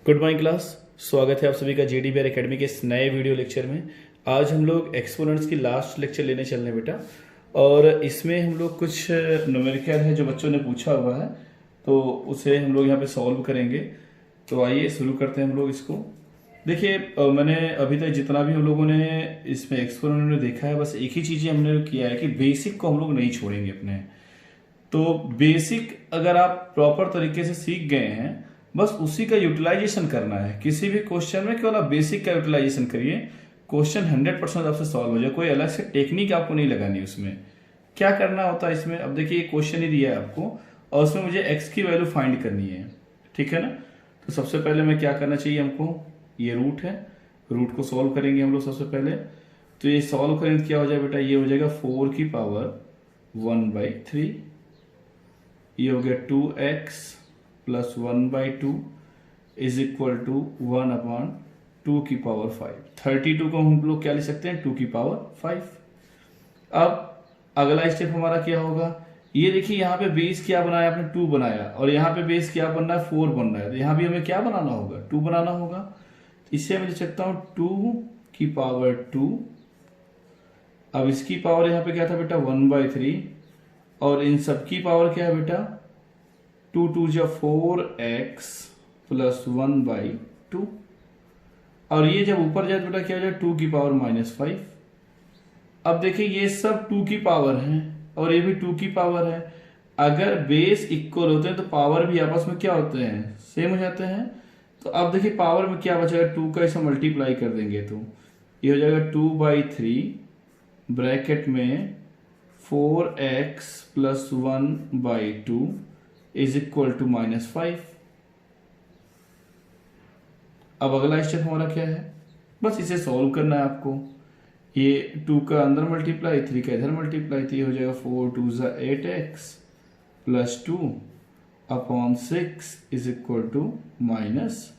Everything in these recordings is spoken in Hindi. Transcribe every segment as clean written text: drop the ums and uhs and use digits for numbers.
Good morning class. स्वागत है आप सभी का JDBR एकेडमी के इस नए वीडियो लेक्चर में। आज हम लोग एक्सपोनेंट्स की लास्ट लेक्चर लेने चल रहे हैं बेटा, और इसमें हम लोग कुछ न्यूमेरिकल है जो बच्चों ने पूछा हुआ है, तो उसे हम लोग यहाँ पे सॉल्व करेंगे। तो आइए शुरू करते हैं हम लोग इसको। देखिए मैंने अभी तक जितना भी हम लोगों ने इसमें एक्सपोनेंट में देखा है, बस एक ही चीज़ हमने किया है कि बेसिक को हम लोग नहीं छोड़ेंगे अपने। तो बेसिक अगर आप प्रॉपर तरीके से सीख गए हैं, बस उसी का यूटिलाइजेशन करना है। किसी भी क्वेश्चन में केवल आप बेसिक का यूटिलाइजेशन करिए, क्वेश्चन 100% आपसे सॉल्व हो जाए। कोई अलग से टेक्निक आपको नहीं लगानी उसमें। क्या करना होता है इसमें, अब देखिए क्वेश्चन ही दिया है आपको और उसमें मुझे x की वैल्यू फाइंड करनी है, ठीक है ना। तो सबसे पहले मैं क्या करना चाहिए हमको, ये रूट है, रूट को सॉल्व करेंगे हम लोग सबसे पहले। तो ये सॉल्व करेंगे क्या हो जाए बेटा, ये हो जाएगा 4 की पावर 1/3, ये हो गया 2x plus 1/2 is equal to 1/2 की पावर 5। 32 को हम लोग क्या लिख सकते हैं, 2 की पावर 5। अब अगला स्टेप हमारा क्या होगा, ये देखिए यहाँ पे बेस क्या बनाया आपने, 2 बनाया, और यहाँ पे बेस क्या बनना है, 4 बन रहा है। तो यहाँ भी हमें क्या बनाना होगा, 2 बनाना होगा। इससे मैं लिख सकता हूँ 2 की पावर 2। अब इसकी पावर यहाँ पे क्या था बेटा, 1/3, और इन सब की पावर क्या है बेटा, 2 2 जा 4x प्लस 1/2। और ये जब ऊपर जाए तो बेटा क्या हो जाए, 2 की पावर -5। अब देखिए ये सब 2 की पावर है और ये भी 2 की पावर है। अगर बेस इक्वल होते हैं तो पावर भी आपस में क्या होते हैं, सेम हो जाते हैं। तो अब देखिए पावर में क्या बचेगा, 2 का इसे मल्टीप्लाई कर देंगे तो ये हो जाएगा 2/3 ब्रैकेट में 4x plus 1/2 is equal to -5। अब अगला स्टेप हमारा क्या है, बस इसे सॉल्व करना है आपको। ये 2 का अंदर मल्टीप्लाई, 3 का इधर मल्टीप्लाई, तो ये हो जाएगा 4 2 8x plus 2/6 is equal to -5।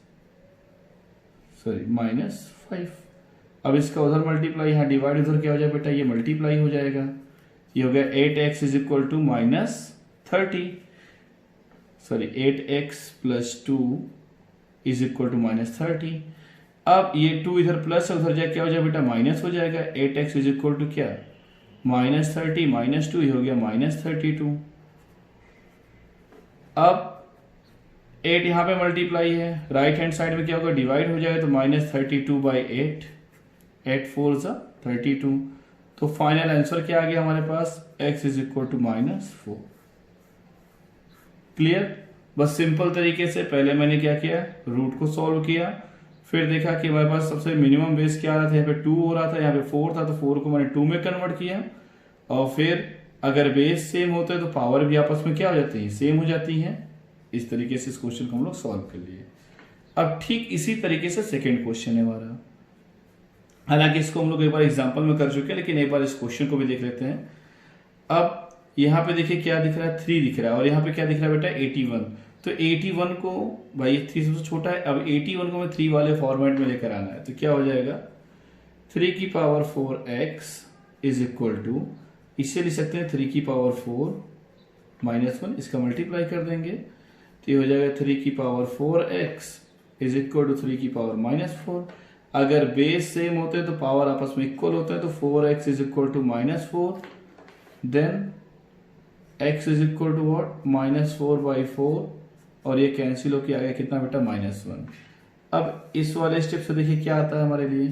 अब इसका उधर मल्टीप्लाई, यहाँ डिवाइड उधर क्या हो जाए बेटा, ये मल्टीप्लाई हो जाएगा। ये हो गया 8x is equal to -30, 8x plus 2 is equal to -30। अब ये 2 इधर प्लस है, उधर जाए क्या हो जाए बेटा, माइनस हो जाएगा। 8x इज इक्वल टू क्या, -30 -2, ये हो गया -32। अब 8 यहाँ पे मल्टीप्लाई है, राइट हैंड साइड में क्या होगा, डिवाइड हो जाएगा, तो -32/8, 8 4 32। तो फाइनल आंसर क्या आ गया हमारे पास, x is equal to -4। Clear. बस सिंपल तरीके से पहले मैंने क्या किया, रूट को सॉल्व किया, फिर देखा कि हमारे पास सबसे मिनिमम बेस क्या आ रहा था, यहाँ पे 2 हो रहा था, यहाँ पे 4 था, तो 4 को मैंने 2 में कन्वर्ट किया। और फिर अगर बेस सेम होते हैं तो पावर भी आपस में क्या हो जाती है, सेम हो जाती है। इस तरीके से इस क्वेश्चन को हम लोग सॉल्व कर लिए। अब ठीक इसी तरीके से सेकेंड क्वेश्चन है हमारा। हालांकि इसको हम लोग एक बार एग्जाम्पल में कर चुके हैं, लेकिन एक बार इस क्वेश्चन को भी देख लेते हैं। अब यहाँ पे देखिए क्या दिख रहा है, 3 दिख रहा है, और यहाँ पे क्या दिख रहा है बेटा, 81। तो 81 को, भाई 3 सबसे छोटा है, अब 81 को मैं 3 वाले फॉर्मेट में लेकर आना है। तो क्या हो जाएगा, 3 की power 4x is equal to, इससे लिख सकते हैं 3 की पावर 4 -1, इसका मल्टीप्लाई कर देंगे तो ये हो जाएगा 3 की power 4x is equal to 3 की पावर -4। अगर बेस सेम होते हैं तो पावर आपस में इक्वल होता है, तो 4x is equal to -4, then x is equal to what, -4/4, और ये कैंसिल होकर आ गया कितना बेटा, -1। अब इस वाले स्टेप से देखिए क्या आता है हमारे लिए,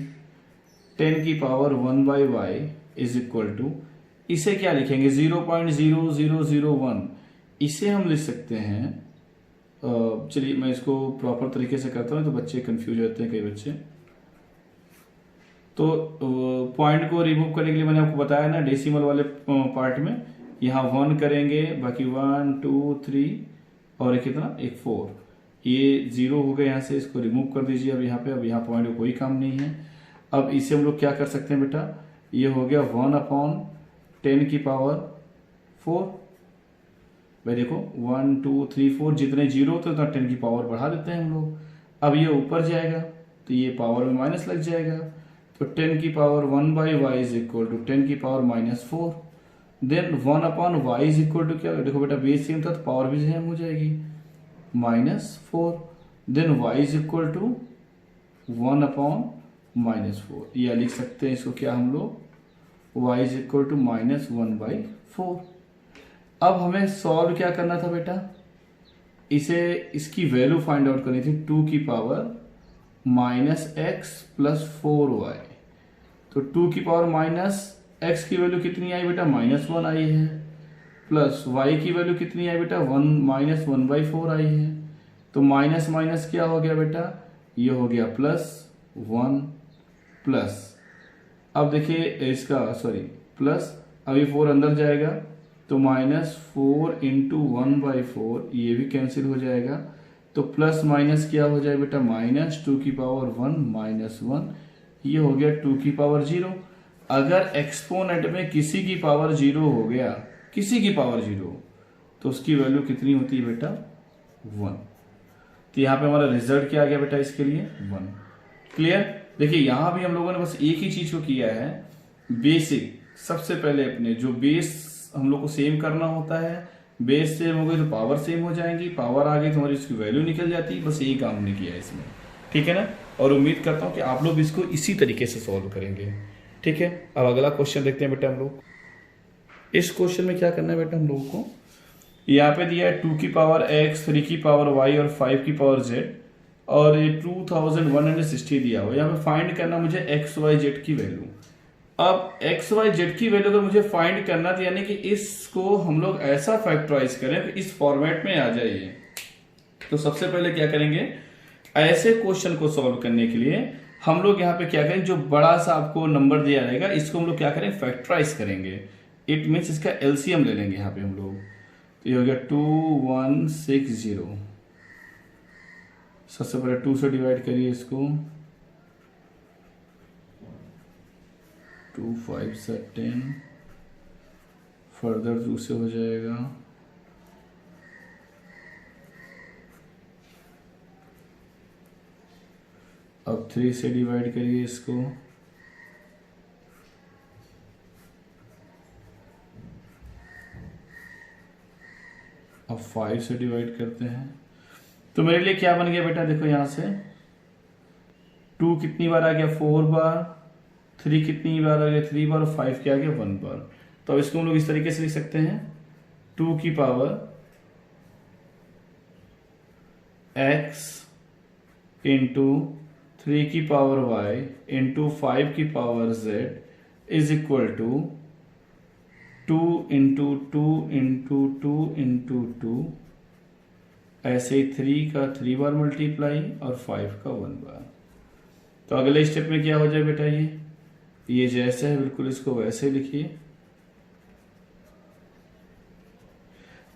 10 की power 1/y is equal to, इसे क्या लिखेंगे, 0.0001। इसे हम लिख सकते हैं, चलिए मैं इसको प्रॉपर तरीके से करता हूँ तो बच्चे कंफ्यूज होते हैं कई बच्चे। तो पॉइंट को रिमूव करने के लिए मैंने आपको बताया ना, डेसिमल वाले पार्ट में यहाँ 1 करेंगे, बाकी 1 2 3 और एक कितना, एक 4, ये 0 हो गया, यहाँ से इसको रिमूव कर दीजिए। अब यहाँ पे, अब यहाँ पॉइंट को कोई काम नहीं है। अब इसे हम लोग क्या कर सकते हैं बेटा, ये हो गया 1/10 की पावर 4। भाई देखो 1 2 3 4 जितने 0 होते हैं उतना 10 की पावर बढ़ा देते हैं हम लोग। अब ये ऊपर जाएगा तो ये पावर में माइनस लग जाएगा, तो 10 की power 1/y is equal to 10 की power -4। Then 1/y is equal to क्या, देखो बेटा बेस सेम था तो पावर भी सेम हो जाएगी, -4। Then y is equal to 1/-4, या लिख सकते हैं इसको क्या हम लोग, y इज इक्वल टू -1/4। अब हमें सॉल्व क्या करना था बेटा, इसकी वैल्यू फाइंड आउट करनी थी 2 की पावर -x + 4y। तो 2 की पावर -x की वैल्यू कितनी आई बेटा, -1 आई है, प्लस y की वैल्यू कितनी आई बेटा, -1/4 आई है। तो माइनस माइनस क्या हो गया बेटा, ये हो गया +1 प्लस, अब देखिए इसका प्लस, अभी 4 अंदर जाएगा तो -4 × 1/4, ये भी कैंसिल हो जाएगा। तो प्लस माइनस क्या हो जाए बेटा, -2 की पावर 1 -1, ये हो गया 2 की पावर 0। अगर एक्सपोनेंट में किसी की पावर 0 हो गया, किसी की पावर 0, तो उसकी वैल्यू कितनी होती है बेटा, 1। तो यहाँ पे हमारा रिजल्ट क्या आ गया बेटा, इसके लिए 1। क्लियर। देखिए यहाँ भी हम लोगों ने बस एक ही चीज को किया है, बेसिक। सबसे पहले अपने जो बेस हम लोग को सेम करना होता है, बेस सेम हो गई तो पावर सेम हो जाएंगी, पावर आ गई तो हमारी उसकी वैल्यू निकल जाती है। बस यही काम हमने किया है इसमें, ठीक है ना। और उम्मीद करता हूँ कि आप लोग इसको इसी तरीके से सॉल्व करेंगे, ठीक है। अब अगला क्वेश्चन देखते हैं बेटा हम लोग। इस क्वेश्चन में क्या करना है बेटा हम लोगों को, यहाँ पे दिया है 2 की पावर x, 3 की पावर y और 5 की पावर z, और ये 2160 दिया हुआ। यहाँ पे फाइंड करना मुझे x y z की वैल्यू। अब x y z की वैल्यू अगर मुझे फाइंड करना था, यानी कि इसको हम लोग ऐसा फैक्टराइज करें कि इस फॉर्मेट में आ जाए। तो सबसे पहले क्या करेंगे, ऐसे क्वेश्चन को सॉल्व करने के लिए हम लोग यहाँ पे क्या करें, जो बड़ा सा आपको नंबर दिया रहेगा इसको हम लोग क्या करें, फैक्टराइज करेंगे। इट मीन्स इसका एलसीएम ले लेंगे यहाँ पे हम लोग। तो ये हो गया 2160। सबसे पहले 2 से डिवाइड करिए इसको, 2 5 10, फर्दर 2 से हो जाएगा, अब 3 से डिवाइड करिए इसको, अब 5 से डिवाइड करते हैं। तो मेरे लिए क्या बन गया बेटा, देखो यहां से 2 कितनी बार आ गया, 4 बार, 3 कितनी बार आ गया, 3 बार, 5 क्या आ गया, 1 बार। तो अब इसको हम लोग इस तरीके से लिख सकते हैं, 2 की पावर x इंटू 3 की पावर y इंटू 5 की power z is equal to 2 into 2 into 2 into 2, ऐसे ही 3 का 3 बार मल्टीप्लाई और 5 का 1 बार। तो अगले स्टेप में क्या हो जाए बेटा, ये जैसे है बिल्कुल इसको वैसे लिखिए।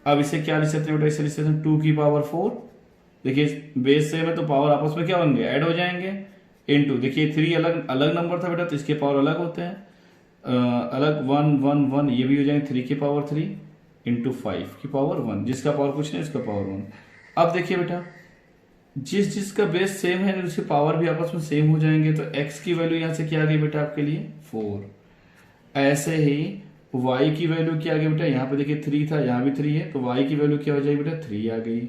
अब इसे क्या लिख सकते हैं बेटा, इसे लिख सकते हैं 2 की पावर 4। देखिए बेस सेम है तो पावर आपस में क्या होंगे, ऐड हो जाएंगे। इनटू देखिए 3 अलग अलग नंबर था बेटा, तो इसके पावर अलग होते हैं, अलग 1 1 1, ये भी हो जाएंगे 3 की पावर 3 इंटू 5 की पावर 1, जिसका पावर कुछ नहीं, इसका पावर 1। अब देखिए बेटा जिसका बेस सेम है उसके पावर भी आपस में सेम हो जाएंगे। तो x की वैल्यू यहां से क्या आ गई बेटा आपके लिए 4। ऐसे ही y की वैल्यू क्या आ गई बेटा, यहाँ पे देखिए 3 था, यहाँ भी 3 है, तो y की वैल्यू क्या हो जाएगी बेटा 3 आ गई।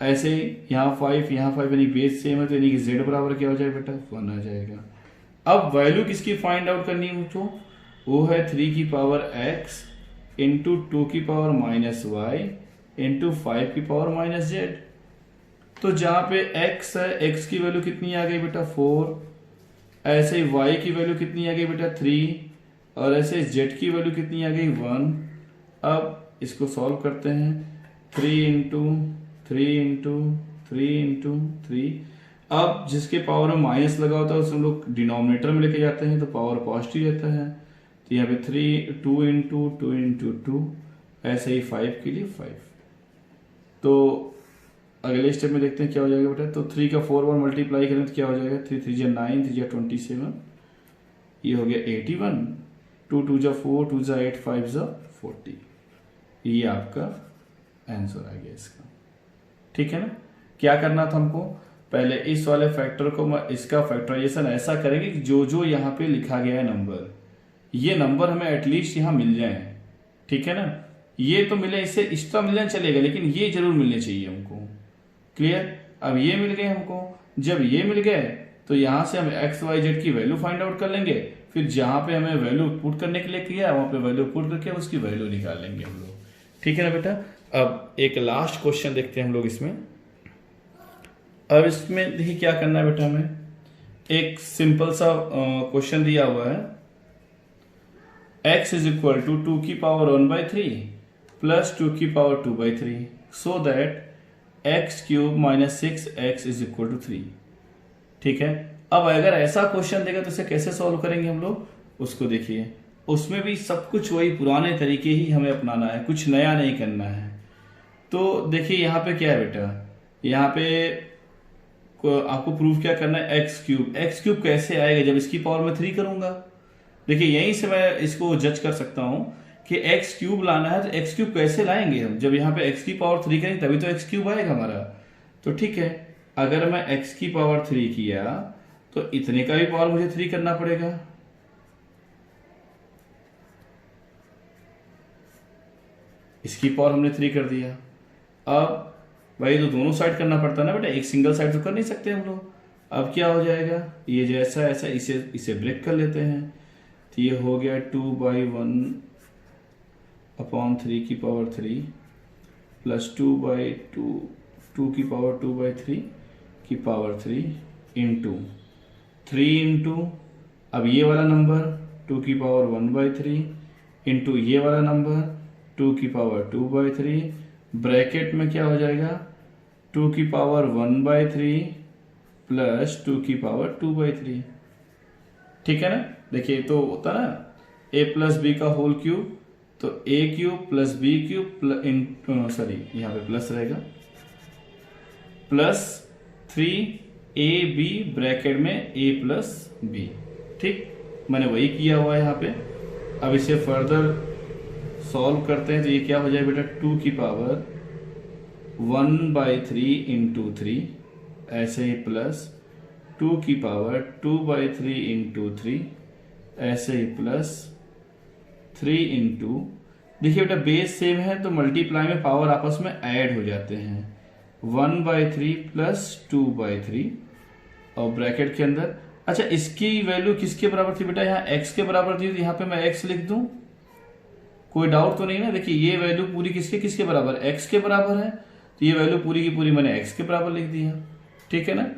ऐसे ही यहाँ 5 यानी बेस सेम है, तो यानी कि z बराबर क्या हो जाएगा बेटा 1 आ जाएगा। अब वैल्यू किसकी फाइंड आउट करनी है मुझको, वो है 3 की पावर x इंटू 2 की पावर -y इंटू 5 की पावर -z। तो जहां पे x है, x की वैल्यू कितनी आ गई बेटा 4, ऐसे ही y की वैल्यू कितनी आ गई बेटा 3, और ऐसे z की वैल्यू कितनी आ गई 1। अब इसको सॉल्व करते हैं, 3 इंटू 3 इंटू 3 इंटू 3। अब जिसके पावर में माइनस लगा होता है उसे हम लोग डिनोमिनेटर में लेके जाते हैं, तो पावर पॉजिटिव रहता है। तो यहाँ पे 2 इंटू 2 इंटू 2, ऐसे ही 5 के लिए 5। तो अगले स्टेप में देखते हैं क्या हो जाएगा बेटा। तो 3 का 4 बार मल्टीप्लाई करें तो क्या हो जाएगा, 3 3 9, 3 27, ये हो गया 81, 2 2 4, 2 8, 5 40। ये आपका आंसर आ गया इसका, ठीक है ना। क्या करना था हमको, पहले इस वाले फैक्टर को इसका फैक्टराइजेशन ऐसा करेंगे कि जो जो यहाँ पे लिखा गया है नंबर, ये नंबर हमें एटलीस्ट यहाँ मिल जाए, ठीक है ना। ये तो मिले, इससे एक्स्ट्रा मिलना चलेगा, लेकिन ये जरूर मिलने चाहिए हमको। क्लियर। अब ये मिल गए हमको, जब ये मिल गए तो यहां से हम एक्स वाई जेड की वैल्यू फाइंड आउट कर लेंगे, फिर जहां पे हमें वैल्यू पुट करने के लिए किया वहां पे वैल्यू पुट करके उसकी वैल्यू निकाल लेंगे हम लोग। ठीक है ना बेटा। अब एक लास्ट क्वेश्चन देखते हैं हम लोग इसमें। अब इसमें देखिए क्या करना है बेटा, हमें एक सिंपल सा क्वेश्चन दिया हुआ है, x इज इक्वल टू 2 की पावर 1/3 प्लस 2 की power 2/3 so that x cube minus 6x is equal to 3। ठीक है। अब अगर ऐसा क्वेश्चन देगा तो इसे कैसे सॉल्व करेंगे हम लोग, उसको देखिए। उसमें भी सब कुछ वही पुराने तरीके ही हमें अपनाना है, कुछ नया नहीं करना है। तो देखिए यहाँ पे क्या है बेटा, यहाँ पे आपको प्रूफ क्या करना है, एक्स क्यूब कैसे आएगा जब इसकी पावर में 3 करूंगा। देखिए यहीं से मैं इसको जज कर सकता हूं कि एक्स क्यूब लाना है, तो एक्स क्यूब कैसे लाएंगे हम, जब यहाँ पे एक्स की पावर 3 करेंगे तभी तो एक्स क्यूब आएगा हमारा। तो ठीक है, अगर मैं एक्स की पावर 3 किया तो इतने का भी पावर मुझे 3 करना पड़ेगा। इसकी पावर हमने 3 कर दिया। अब भाई तो दोनों साइड करना पड़ता है ना बेटा, एक सिंगल साइड तो कर नहीं सकते हम लोग। अब क्या हो जाएगा, ये जैसा ऐसा इसे ब्रेक कर लेते हैं। तो ये हो गया 2/1/3 की पावर 3 प्लस 2 की पावर 2/3 की पावर 3 इंटू 3 इंटू अब ये वाला नंबर 2 की पावर 1/3 इंटू ये वाला नंबर 2 की पावर 2/3 ब्रैकेट में क्या हो जाएगा 2 की पावर 1/3 प्लस 2 की पावर 2/3। ठीक है ना। देखिए तो होता ना a प्लस बी का होल क्यूब, तो a cube plus b cube sorry यहाँ पे प्लस रहेगा प्लस 3ab ब्रैकेट में a प्लस बी। ठीक, मैंने वही किया हुआ है यहाँ पे। अब इसे फर्दर सॉल्व करते हैं तो ये क्या हो जाए बेटा 2 की पावर 1/3 इंटू 3 ऐसे ही प्लस 2 की पावर 2/3 इंटू 3 ऐसे ही प्लस 3 इंटू देखिए बेटा बेस सेम है तो मल्टीप्लाई में पावर आपस में ऐड हो जाते हैं 1/3 प्लस 2/3 और ब्रैकेट के अंदर। अच्छा इसकी वैल्यू किसके बराबर थी बेटा, यहाँ x के बराबर थी, तो यहाँ पे मैं x लिख दूं, कोई डाउट तो नहीं ना। देखिए ये वैल्यू पूरी किसके बराबर, x के बराबर है, तो ये वैल्यू पूरी की पूरी मैंने x के बराबर लिख दी है। ठीक है ना।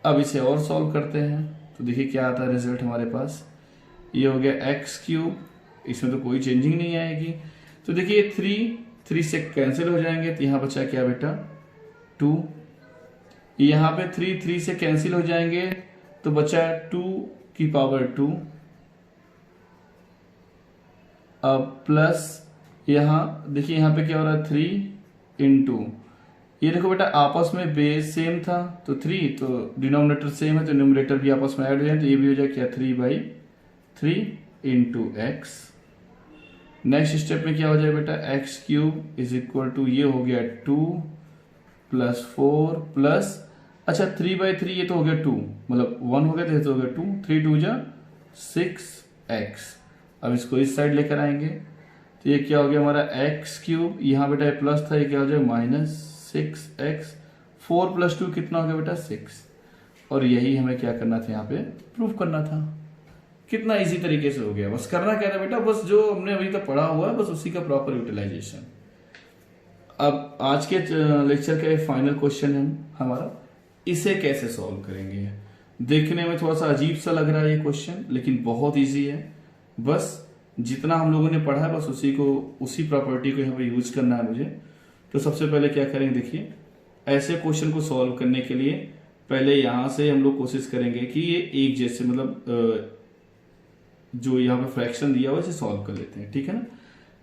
अब इसे और सॉल्व करते हैं तो देखिए क्या आता है रिजल्ट हमारे पास, ये हो गया x क्यूब, इसमें तो कोई चेंजिंग नहीं आएगी। तो देखिए 3 से कैंसिल हो जाएंगे, तो यहाँ बचा क्या बेटा 2, यहाँ पे 3 से कैंसिल हो जाएंगे तो बचा 2 की पावर 2 अब प्लस यहाँ देखिए यहाँ पे क्या हो रहा है 3 इंटू ये देखो बेटा आपस में बेस सेम था तो 3 तो डिनोमिनेटर सेम है तो न्यूमरेटर भी आपस में ऐड हो जाए, तो ये भी हो जाए क्या 3/3 इंटू एक्स। नेक्स्ट स्टेप में क्या हो जाए बेटा x cube is equal to ये हो गया 2 प्लस 4 प्लस अच्छा 3/3 ये तो हो गया 2 मतलब 1 हो गया तो ये तो हो गया 2, 3 2 जा 6x। अब इसको इस साइड लेकर आएंगे तो ये क्या हो गया हमारा एक्स क्यूब, यहाँ बेटा प्लस था ये क्या हो जाए -6x, 4 + 2 कितना हो गया बेटा 6। और यही हमें क्या करना था यहाँ पे प्रूफ करना था। कितना इजी तरीके से हो गया, बस करना क्या था बेटा, बस जो हमने अभी तक पढ़ा हुआ है बस उसी का प्रॉपर यूटिलाइजेशन। अब आज के लेक्चर का एक फाइनल क्वेश्चन है हमारा, इसे कैसे सॉल्व करेंगे। देखने में थोड़ा सा अजीब सा लग रहा है ये क्वेश्चन लेकिन बहुत इजी है, बस जितना हम लोगों ने पढ़ा है बस उसी प्रॉपर्टी को यहाँ पे यूज करना है मुझे। तो सबसे पहले क्या करेंगे देखिए, ऐसे क्वेश्चन को सॉल्व करने के लिए पहले यहां से हम लोग कोशिश करेंगे कि ये एक जैसे मतलब जो यहाँ पे फ्रैक्शन दिया हुआ इसे सॉल्व कर लेते हैं। ठीक है ना।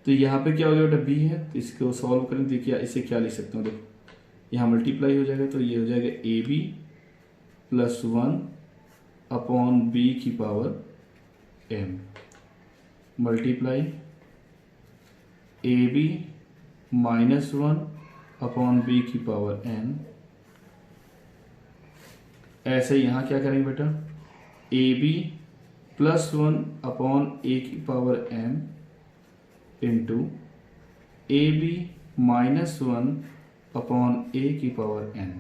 तो यहाँ पे क्या हो गया बेटा b है तो इसको सॉल्व करें तो क्या इसे क्या लिख सकते हो, देखो यहाँ मल्टीप्लाई हो जाएगा तो ये हो जाएगा ab प्लस 1/b की power m multiply ab -1/b की पावर n। ऐसे यहाँ क्या करेंगे बेटा ab प्लस 1/a की power m into ab -1/a की पावर n।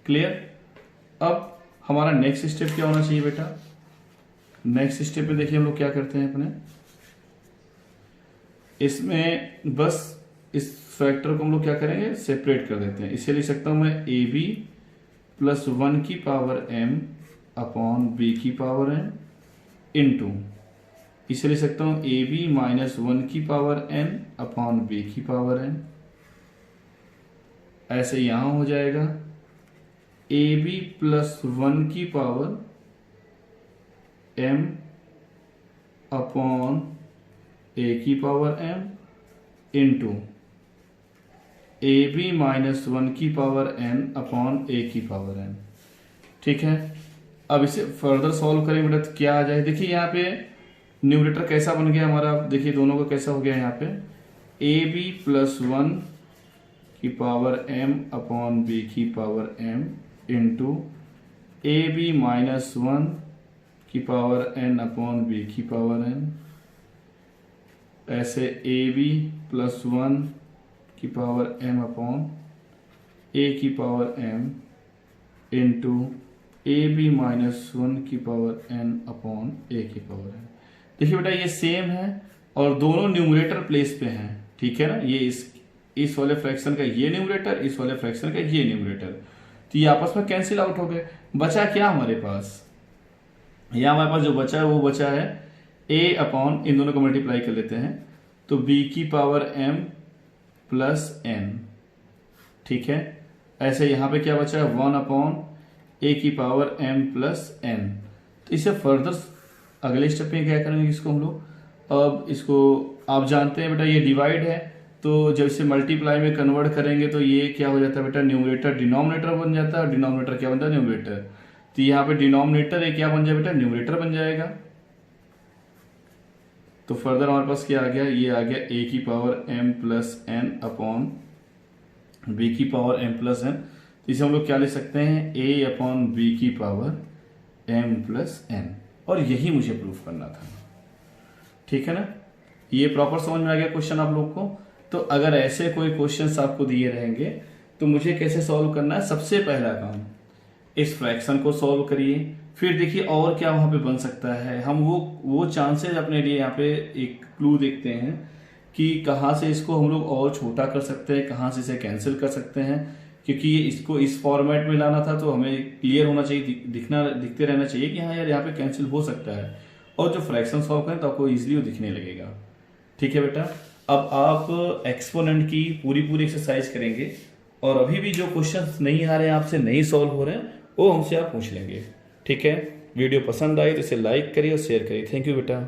क्लियर। अब हमारा नेक्स्ट स्टेप क्या होना चाहिए बेटा, नेक्स्ट स्टेप में देखिए हम लोग क्या करते हैं अपने, इसमें बस इस फैक्टर को हम लोग क्या करेंगे, सेपरेट कर देते हैं। इसे लिख सकता हूं मैं ए बी प्लस 1 की पावर m अपॉन बी की पावर n इंटू, इसे लिख सकता हूं ए बी माइनस 1 की पावर n अपॉन बी की पावर n। ऐसे यहां हो जाएगा ए बी प्लस 1 की पावर m अपॉन ए की power m into a b minus 1 की पावर n अपॉन ए की पावर n। ठीक है, अब इसे फर्दर सॉल्व करेंगे बेटा तो क्या आ जाए, देखिए यहाँ पे न्यूमरेटर कैसा बन गया हमारा, देखिए दोनों का कैसा हो गया यहाँ पे, ए बी प्लस 1 की पावर m अपॉन बी की power m into a b minus 1 की पावर n अपॉन बी की पावर n। ऐसे ए बी प्लस 1 की पावर m अपॉन ए की power m into a b minus 1 की पावर n अपॉन ए की पावर n। देखिए बेटा ये सेम है और दोनों न्यूमरेटर प्लेस पे हैं, ठीक है ना, ये इस वाले फ्रैक्शन का ये न्यूमरेटर, इस वाले फ्रैक्शन का ये न्यूमरेटर, तो ये आपस में कैंसिल आउट हो गए। बचा क्या हमारे पास, यहां हमारे पास जो बचा है वो बचा है a अपॉन, इन दोनों को मल्टीप्लाई कर लेते हैं तो b की पावर m प्लस n। ठीक है, ऐसे यहां पे क्या बचा है 1 अपॉन a की पावर m प्लस n। तो इसे फर्दर अगले स्टेप में क्या करेंगे, इसको हम लोग, अब इसको आप जानते हैं बेटा ये डिवाइड है, तो जब इसे मल्टीप्लाई में कन्वर्ट करेंगे तो ये क्या हो जाता है बेटा, न्यूमरेटर डिनोमिनेटर बन जाता है और डिनोमिनेटर क्या बनता है, न्यूमरेटर। तो यहाँ पे डिनोमिनेटर है क्या बन जाए बेटा, न्यूमरेटर बन जाएगा। तो फर्दर हमारे पास क्या आ गया, ये आ गया a की power m plus n upon b की पावर m प्लस n। तो इसे हम लोग क्या लिख सकते हैं, a अपॉन b की पावर m प्लस n, और यही मुझे प्रूफ करना था। ठीक है ना, ये प्रॉपर समझ में आ गया क्वेश्चन आप लोग को। तो अगर ऐसे कोई क्वेश्चंस आपको दिए रहेंगे तो मुझे कैसे सॉल्व करना है, सबसे पहला काम इस फ्रैक्शन को सॉल्व करिए, फिर देखिए और क्या वहां पे बन सकता है। हम वो चांसेस अपने लिए यहाँ पे एक क्लू देखते हैं कि कहाँ से इसको हम लोग और छोटा कर सकते हैं, कहाँ से इसे कैंसिल कर सकते हैं, क्योंकि ये इसको इस फॉर्मेट में लाना था तो हमें क्लियर होना चाहिए, दिखते रहना चाहिए कि हाँ यार यहाँ पे कैंसिल हो सकता है, और जो फ्रैक्शन सॉल्व करें तो आपको इजीली वो दिखने लगेगा। ठीक है बेटा, अब आप एक्सपोनेंट की पूरी एक्सरसाइज करेंगे, और अभी भी जो क्वेश्चंस नहीं आ रहे हैं आपसे, नहीं सॉल्व हो रहे हैं, वो हमसे आप पूछ लेंगे। ठीक है, वीडियो पसंद आई तो इसे लाइक करिए और शेयर करिए। थैंक यू बेटा।